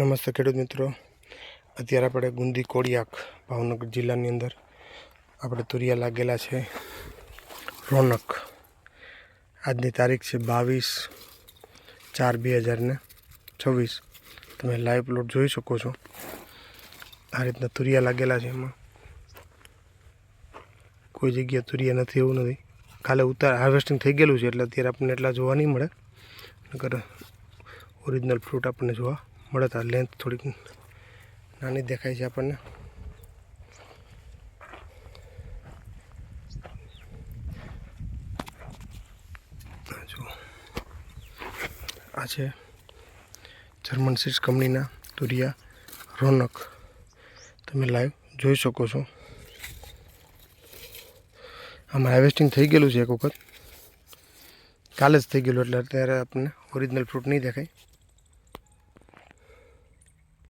નમસ્તે ખેડૂત મિત્રો, અત્યારે આપણે ગુંદી કોડિયાક ભાવનગર જિલ્લાની અંદર આપણે તુરિયા લાગેલા છે. રોનક. આજની તારીખ છે 22/4/2026. તમે લાઈવ પ્લોટ જોઈ શકો છો. આ રીતના તુરિયા લાગેલા છે. એમાં કોઈ જગ્યાએ તુરિયા નથી એવું નથી. કાલે હાર્વેસ્ટિંગ થઈ ગયેલું છે એટલે અત્યારે આપણને એટલા જોવા નહીં મળે. નકર ઓરિજિનલ ફ્રૂટ આપણને જોવા મળે. તો લેન્થ થોડીક નાની દેખાય છે આપણને. જો આ છે જર્મન સીડ્સ કંપનીના તુરિયા રોનક. તમે લાઈવ જોઈ શકો છો. આમાં હાર્વેસ્ટિંગ થઈ ગયેલું છે એક વખત, કાલે જ થઈ ગયેલું, એટલે અત્યારે આપણને ઓરિજિનલ ફ્રૂટ નહીં દેખાય.